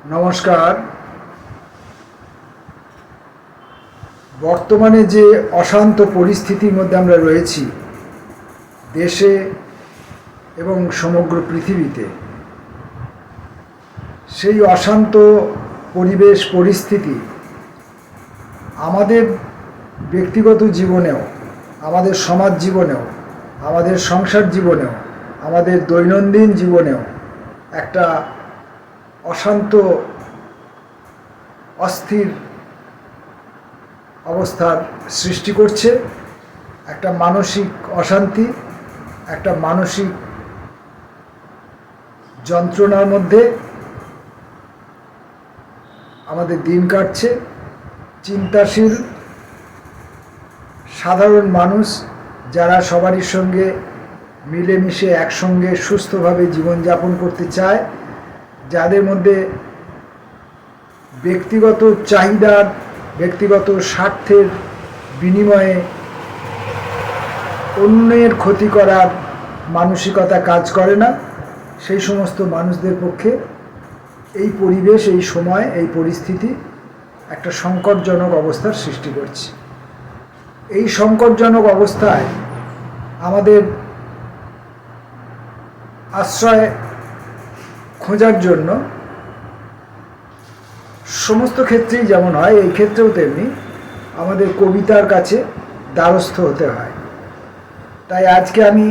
নমস্কার। বর্তমানে যে অশান্ত পরিস্থিতির মধ্যে আমরা রয়েছি দেশে এবং সমগ্র পৃথিবীতে, সেই অশান্ত পরিবেশ পরিস্থিতি আমাদের ব্যক্তিগত জীবনেও, আমাদের সমাজ জীবনেও, আমাদের সংসার জীবনেও, আমাদের দৈনন্দিন জীবনেও একটা অশান্ত অস্থির অবস্থার সৃষ্টি করছে। একটা মানসিক অশান্তি, একটা মানসিক যন্ত্রণার মধ্যে আমাদের দিন কাটছে। চিন্তাশীল সাধারণ মানুষ যারা সবারই সঙ্গে মিলেমিশে একসঙ্গে সুস্থভাবে জীবনযাপন করতে চায়, যাদের মধ্যে ব্যক্তিগত চাহিদার, ব্যক্তিগত স্বার্থের বিনিময়ে অন্যের ক্ষতি করার মানসিকতা কাজ করে না, সেই সমস্ত মানুষদের পক্ষে এই পরিবেশ, এই সময়, এই পরিস্থিতি একটা সংকটজনক অবস্থার সৃষ্টি করছে। এই সংকটজনক অবস্থায় আমাদের আশ্রয় খোঁজার জন্য সমস্ত ক্ষেত্রেই যেমন হয়, এই ক্ষেত্রেও তেমনি আমাদের কবিতার কাছে দ্বারস্থ হতে হয়। তাই আজকে আমি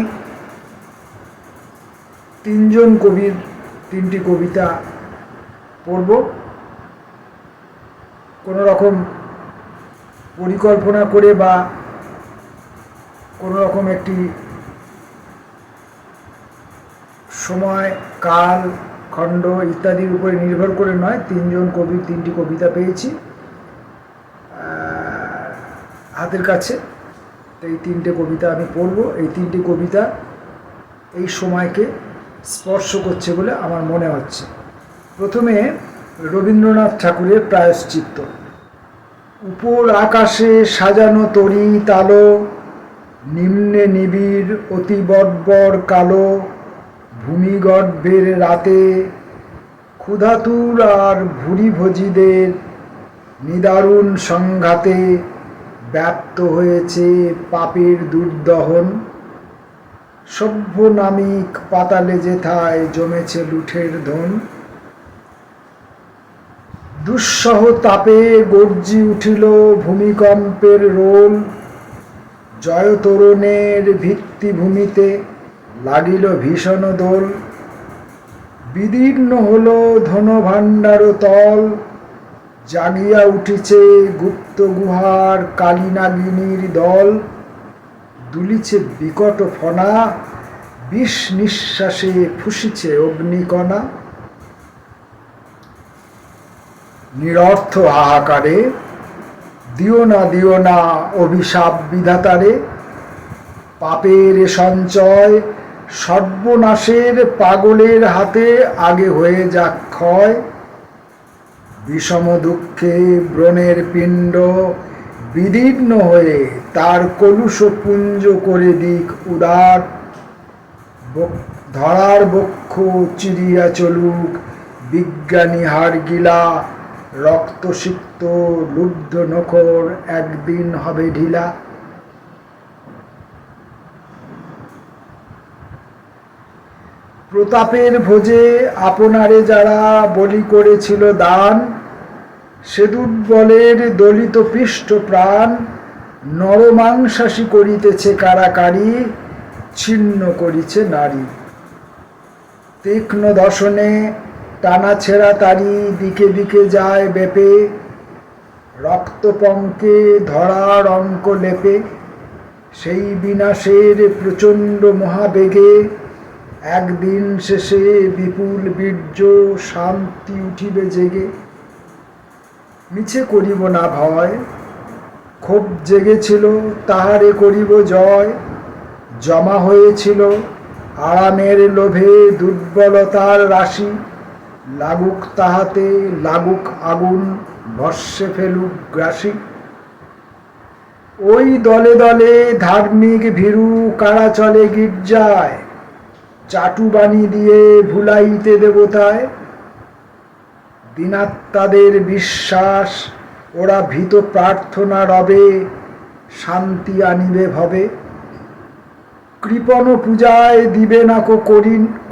তিনজন কবির তিনটি কবিতা পড়ব। কোনো রকম পরিকল্পনা করে বা কোনো রকম একটি সময়, কাল, খণ্ড ইত্যাদির উপরে নির্ভর করে নয়, তিনজন কবির তিনটি কবিতা পেয়েছি হাতের কাছে। এই তিনটে কবিতা আমি পড়ব। এই তিনটি কবিতা এই সময়কে স্পর্শ করছে বলে আমার মনে হচ্ছে। প্রথমে রবীন্দ্রনাথ ঠাকুরের প্রায়শ্চিত্ত। উপর আকাশে সাজানো তরি তালো, নিম্নে নিবিড় অতি বর্বর কালো, ভূমিগর্ভের রাতে ক্ষুধাতুর আর ভুরিভোজীদের নিদারুণ সংঘাতে ব্যাপ্ত হয়েছে পাপের দুর্দহন। সভ্য নামিক পাতালে যেথায় জমেছে লুঠের ধন। দুঃসহ তাপে গর্জি উঠিল ভূমিকম্পের রোল, জয়তরণের ভিত্তিভূমিতে লাগিল ভীষণ দোল। বিদীর্ণ হল ধনভাণ্ডার তল, জাগিয়া উঠিছে গুপ্ত গুহার কালীনাগিনীর দল। দুলিছে বিকট ফনা, বিষ নিঃশ্বাসে ফুসিছে অগ্নিকণা। নিরর্থ হাহাকারে দিও না অভিশাপ বিধাতারে। পাপের সঞ্চয় সর্বনাশের পাগলের হাতে আগে হয়ে যাক ক্ষয়। বিষম দুঃখে ব্রণের পিণ্ড বিদীর্ণ হয়ে তার কলুষ পুঞ্জ করে দিক উদার। ধরার বক্ষ চিরিয়া চলুক বিজ্ঞানী হাড় গিলা, রক্তসিক্ত লুব্ধ নখর একদিন হবে ঢিলা। প্রতাপের ভোজে আপনারে যারা বলি করেছিল দান, সে দুর্বলের দলিত পৃষ্ঠ প্রাণ নরমাংসাশী করিতেছে কারাকারি, ছিন্ন করিছে নারী। তীক্ষ্ণ দর্শনে টানা ছেঁড়া তারি দিকে দিকে যায় বেপে, রক্তপঙ্কে ধরার অঙ্ক লেপে। সেই বিনাশের প্রচণ্ড মহাবেগে একদিন শেষে বিপুল বীর্য শান্তি উঠিবে জেগে। মিছে করিব না ভয়, ক্ষোভ জেগেছিল তাহারে করিব জয়। জমা হয়েছিল আরামের লোভে দুর্বলতার রাশি, লাগুক তাহাতে লাগুক আগুন ভস্মে ফেলুক গ্রাসী। ওই দলে দলে ধার্মিক ভীরু কারা চলে গির্জায়, চাটুবাণী দিয়ে ভুলাইতে দেবতায়। দিনাত্মাদের বিশ্বাস ওরা ভীত প্রার্থনা রবে শান্তি আনিবে ভবে। কৃপণ পূজায় দিবে না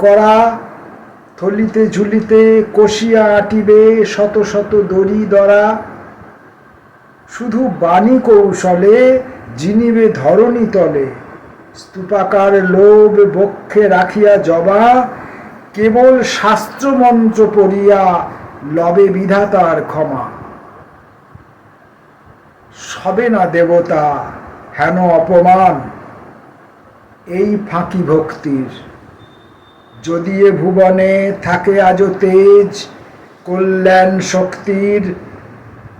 করা থলিতে ঝুলিতে কষিয়া আটিবে শত শত দড়ি দরা। শুধু বাণী কৌশলে জিনিবে ধরণী তলে স্তূপাকার লোভ বক্ষে রাখিয়া জবা। কেবল শাস্ত্রমন্ত্র পড়িয়া লবে বিধাতার ক্ষমা। সবে না দেবতা হেন অপমান এই ফাঁকি ভক্তির। যদি এ ভুবনে থাকে আজও তেজ কল্যাণ শক্তির।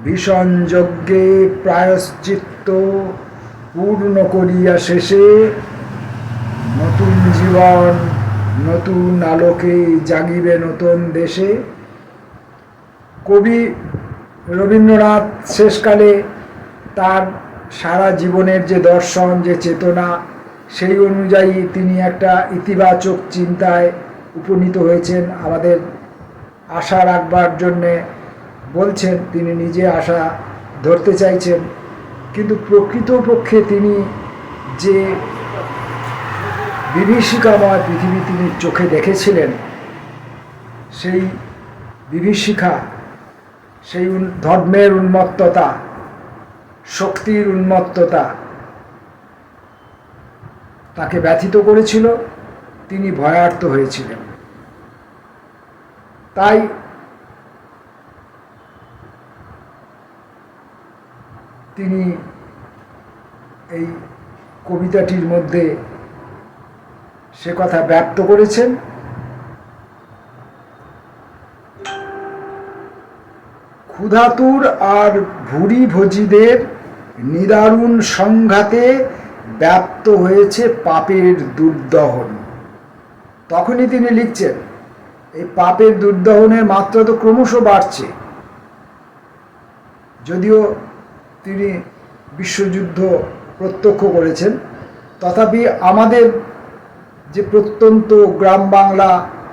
ভীষণ যজ্ঞে প্রায়শ্চিত্ত পূর্ণ করিয়া শেষে নতুন জীবন নতুন আলোকে জাগিবে নতুন দেশে। কবি রবীন্দ্রনাথ শেষকালে তার সারা জীবনের যে দর্শন যে চেতনা সেই অনুযায়ী তিনি একটা ইতিবাচক চিন্তায় উপনীত হয়েছেন। আমাদের আশা রাখবার জন্যে বলছেন, তিনি নিজে আশা ধরতে চাইছেন, কিন্তু প্রকৃতপক্ষে তিনি যে বিভীষিকাময় পৃথিবী তিনি চোখে দেখেছিলেন, সেই বিভীষিকা, সেই ধর্মের উন্মত্ততা, শক্তির উন্মত্ততা তাকে ব্যথিত করেছিল, তিনি ভয়ার্ত হয়েছিলেন। তাই তিনি এই কবিতাটির মধ্যে সে কথা ব্যক্ত করেছেন। ক্ষুধাতুর আর ভুরি ভোজীদের নিদারুণ সংঘাতে ব্যাপ্ত হয়েছে পাপের দুর্দহন। তখনই তিনি লিখছেন, এই পাপের দুর্দহনের মাত্রা তো ক্রমশ বাড়ছে। যদিও তিনি বিশ্বযুদ্ধ প্রত্যক্ষ করেছেন, তথাপি আমাদের যে প্রত্যন্ত গ্রাম বাংলা,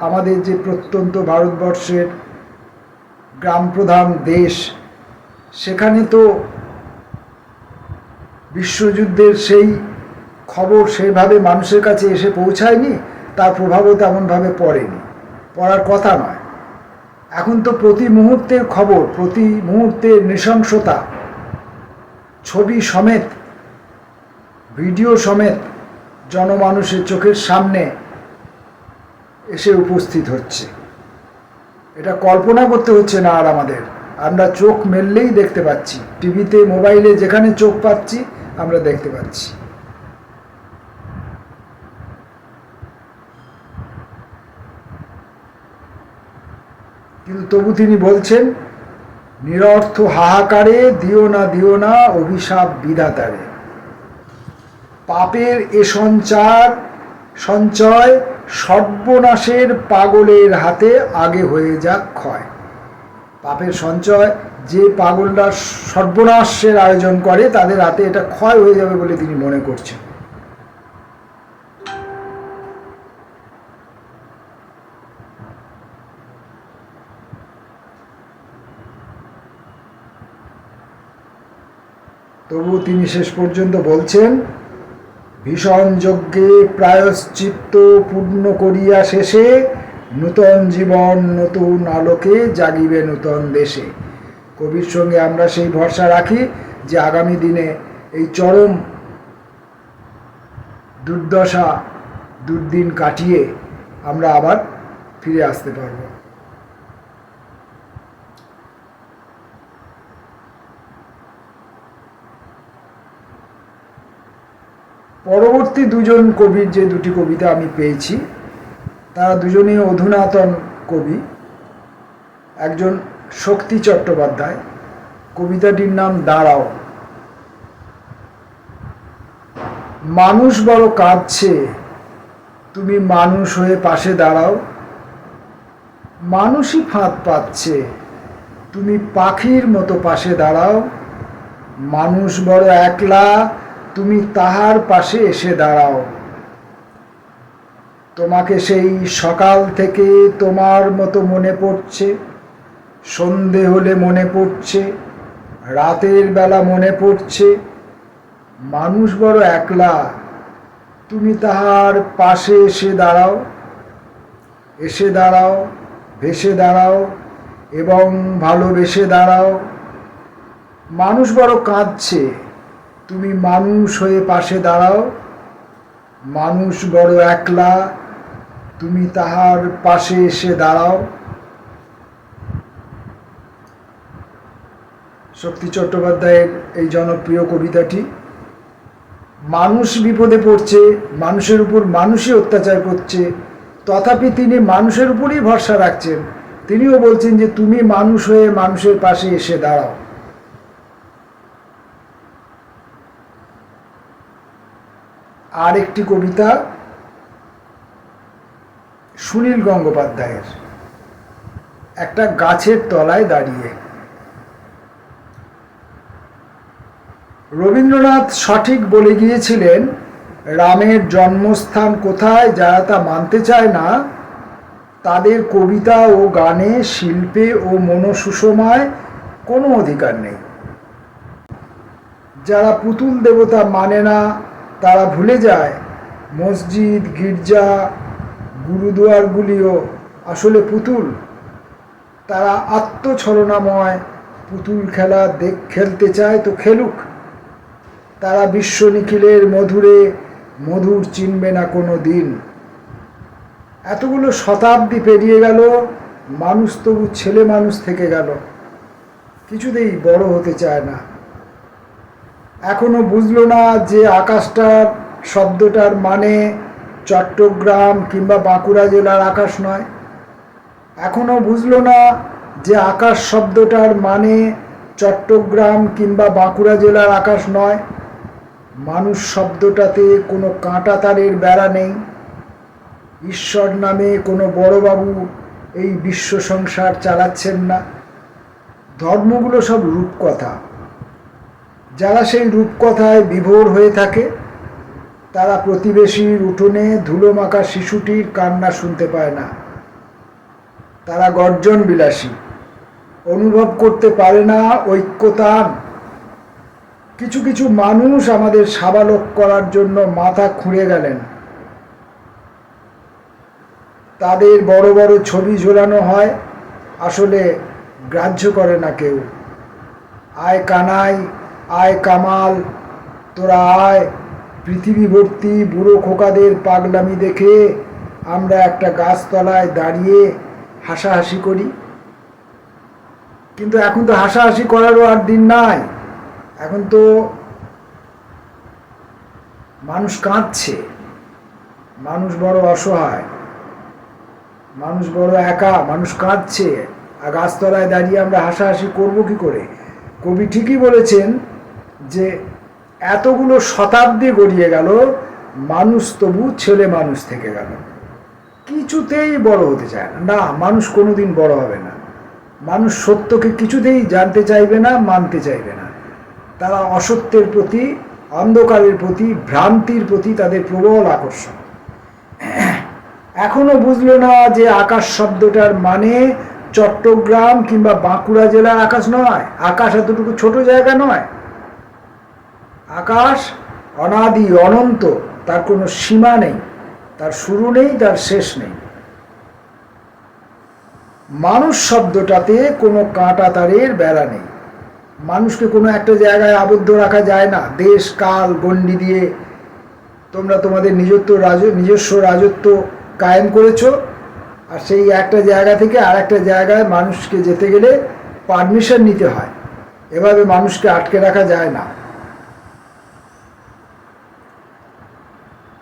আমাদের যে প্রত্যন্ত ভারতবর্ষের গ্রাম প্রধান দেশ, সেখানে তো বিশ্বযুদ্ধের সেই খবর সেইভাবে মানুষের কাছে এসে পৌঁছায়নি, তার প্রভাবও তেমনভাবে পড়েনি, পড়ার কথা নয়। এখন তো প্রতি মুহূর্তের খবর, প্রতি মুহূর্তের নৃশংসতা ছবি সমেত, ভিডিও সমেত জনমানুষের চোখের সামনে এসে উপস্থিত হচ্ছে। এটা কল্পনা করতে হচ্ছে না আর আমাদের, আমরা চোখ মেললেই দেখতে পাচ্ছি, টিভিতে মোবাইলে যেখানে চোখ পাচ্ছি আমরা দেখতে পাচ্ছি। কিন্তু তবু তিনি বলছেন, নিরর্থ হাহাকারে দিও না অভিশাপ বিধাতারে। পাপের এ সঞ্চয় সর্বনাশের পাগলের হাতে আগে হয়ে যাক ক্ষয়। পাপের সঞ্চয় যে পাগলরা সর্বনাশের আয়োজন করে তাদের হাতে এটা ক্ষয় হয়ে যাবে বলে তিনি মনে করছেন। তবু তিনি শেষ পর্যন্ত বলছেন, ভীষণ যজ্ঞে প্রায়শ্চিত্ত পূর্ণ করিয়া শেষে নূতন জীবন নতুন আলোকে জাগিবে নূতন দেশে। কবির সঙ্গে আমরা সেই ভরসা রাখি যে আগামী দিনে এই চরম দুর্দশা দুর্দিন কাটিয়ে আমরা আবার ফিরে আসতে পারব। পরবর্তী দুজন কবির যে দুটি কবিতা আমি পেয়েছি, তারা দুজনেই অধুনাতন কবি। একজন শক্তি চট্টোপাধ্যায়, কবিতাটির নাম দাঁড়াও। মানুষ বড় কাঁদছে, তুমি মানুষ হয়ে পাশে দাঁড়াও। মানুষই ফাঁদ পাচ্ছে, তুমি পাখির মতো পাশে দাঁড়াও। মানুষ বড় একলা, তুমি তাহার পাশে এসে দাঁড়াও। তোমাকে সেই সকাল থেকে তোমার মতো মনে পড়ছে, সন্ধে হলে মনে পড়ছে, রাতের বেলা মনে পড়ছে, মানুষ বড় একলা, তুমি তাহার পাশে এসে দাঁড়াও, এসে দাঁড়াও, ভেসে দাঁড়াও এবং ভালোবেসে দাঁড়াও। মানুষ বড় কাঁদছে, তুমি মানুষ হয়ে পাশে দাঁড়াও। মানুষ বড় একলা, তুমি তাহার পাশে এসে দাঁড়াও। শক্তি চট্টোপাধ্যায়ের এই জনপ্রিয় কবিতাটি। মানুষ বিপদে পড়ছে, মানুষের উপর মানুষই অত্যাচার করছে, তথাপি তিনি মানুষের উপরই ভরসা রাখছেন। তিনিও বলছেন যে তুমি মানুষ হয়ে মানুষের পাশে এসে দাঁড়াও। আর একটি কবিতা সুনীল গঙ্গোপাধ্যায়ের, একটা গাছের তলায় দাঁড়িয়ে। রবীন্দ্রনাথ সঠিক বলে গিয়েছিলেন, রামের জন্মস্থান কোথায় যারা তা মানতে চায় না, তাদের কবিতা ও গানে, শিল্পে ও মনোসুষমায় কোনো অধিকার নেই। যারা পুতুল দেবতা মানে না, তারা ভুলে যায় মসজিদ, গির্জা, গুরুদুয়ারগুলিও আসলে পুতুল। তারা আত্মছলনাময় পুতুল খেলা খেলতে চায় তো খেলুক। তারা বিশ্ব নিখিলের মধুরে মধুর চিনবে না কোনো দিন। এতগুলো শতাব্দী পেরিয়ে গেল, মানুষ তবু ছেলে মানুষ থেকে গেল, কিছুতেই বড় হতে চায় না। এখনো বুঝলো না যে আকাশটার শব্দটার মানে চট্টগ্রাম কিংবা বাঁকুড়া জেলার আকাশ নয়। এখনো বুঝলো না যে আকাশ শব্দটার মানে চট্টগ্রাম কিংবা বাঁকুড়া জেলার আকাশ নয়। মানুষ শব্দটাতে কোনো কাঁটা তারের বেড়া নেই। ঈশ্বর নামে কোনো বড়বাবু এই বিশ্ব সংসার চালাচ্ছেন না। ধর্মগুলো সব রূপকথা। যারা সেই রূপকথায় বিভোর হয়ে থাকে, তারা প্রতিবেশীর উঠোনে ধুলোমাখা শিশুটির কান্না শুনতে পায় না। তারা গর্জন বিলাসী, অনুভব করতে পারে না ঐক্যতান। কিছু কিছু মানুষ আমাদের সাবালক করার জন্য মাথা খুঁড়ে গেলেন। তাদের বড় বড় ছবি ঝোলানো হয়, আসলে গ্রাহ্য করে না কেউ। আয় কানাই, আয় কামাল, তোরা আয়। পৃথিবী ভর্তি বুড়ো খোকাদের পাগলামি দেখে আমরা একটা গাছতলায় দাঁড়িয়ে হাসাহাসি করি। কিন্তু এখন তো হাসাহাসি করারও আর দিন নাই। এখন তো মানুষ কাঁদছে, মানুষ বড় অসহায়, মানুষ বড় একা, মানুষ কাঁদছে। আর গাছতলায় দাঁড়িয়ে আমরা হাসাহাসি করব কি করে? কবি ঠিকই বলেছেন যে এতগুলো শতাব্দী গড়িয়ে গেল, মানুষ তবু ছেলে মানুষ থেকে গেল, কিছুতেই বড় হতে চায় না। না, মানুষ কোনোদিন বড় হবে না। মানুষ সত্যকে কিছুতেই জানতে চাইবে না, মানতে চাইবে না। তারা অসত্যের প্রতি, অন্ধকারের প্রতি, ভ্রান্তির প্রতি তাদের প্রবল আকর্ষণ। এখনো বুঝলো না যে আকাশ শব্দটার মানে চট্টগ্রাম কিংবা বাঁকুড়া জেলার আকাশ নয়। আকাশ এতটুকু ছোট জায়গা নয়। আকাশ অনাদি, অনন্ত, তার কোনো সীমা নেই, তার শুরু নেই, তার শেষ নেই। মানুষ শব্দটাতে কোনো কাঁটা তারের বেড়া নেই। মানুষকে কোনো একটা জায়গায় আবদ্ধ রাখা যায় না। দেশ কাল গণ্ডি দিয়ে তোমরা তোমাদের নিজস্ব রাজত্ব কায়েম করেছো, আর সেই একটা জায়গা থেকে আর একটা জায়গায় মানুষকে যেতে গেলে পারমিশন নিতে হয়। এভাবে মানুষকে আটকে রাখা যায় না।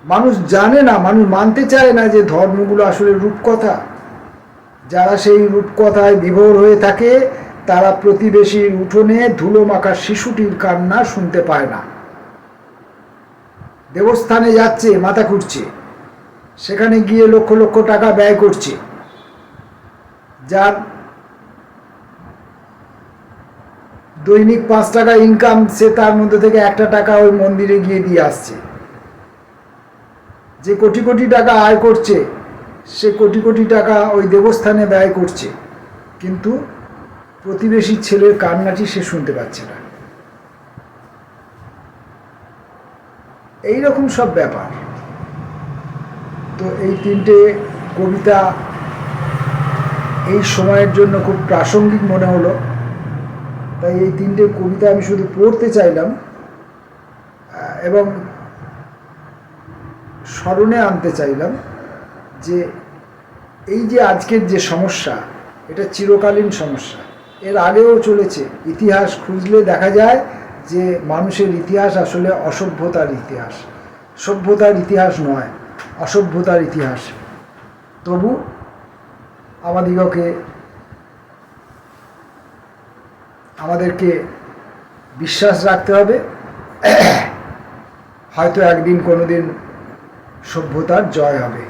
মানুষ জানে না, মানুষ মানতে চায় না যে ধর্মগুলো আসলে রূপকথা। যারা সেই রূপকথায় বিভোর হয়ে থাকে, তারা প্রতিবেশীর উঠোনে ধুলোমাখা শিশুটির কান্না শুনতে পায় না। দেবস্থানে যাচ্ছে, মাথা খুঁড়ছে, সেখানে গিয়ে লক্ষ লক্ষ টাকা ব্যয় করছে। যার দৈনিক 5 টাকা ইনকাম, সে তার মধ্যে থেকে একটা টাকা ওই মন্দিরে গিয়ে দিয়ে আসছে। যে কোটি কোটি টাকা আয় করছে, সে কোটি কোটি টাকা ওই দেবস্থানে ব্যয় করছে। কিন্তু প্রতিবেশীর ছেলের কান্নাটি সে শুনতে পাচ্ছে না। এই রকম সব ব্যাপার। তো এই তিনটে কবিতা এই সময়ের জন্য খুব প্রাসঙ্গিক মনে হলো, তাই এই তিনটে কবিতা আমি শুধু পড়তে চাইলাম এবং স্মরণে আনতে চাইলাম যে এই যে আজকের যে সমস্যা, এটা চিরকালীন সমস্যা, এর আগেও চলেছে। ইতিহাস খুঁজলে দেখা যায় যে মানুষের ইতিহাস আসলে অসভ্যতার ইতিহাস, সভ্যতার ইতিহাস নয়, অসভ্যতার ইতিহাস। তবু আমাদেরকে বিশ্বাস রাখতে হবে, হয়তো একদিন কোনোদিন সভ্যতার জয় হবে।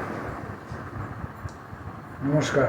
নমস্কার।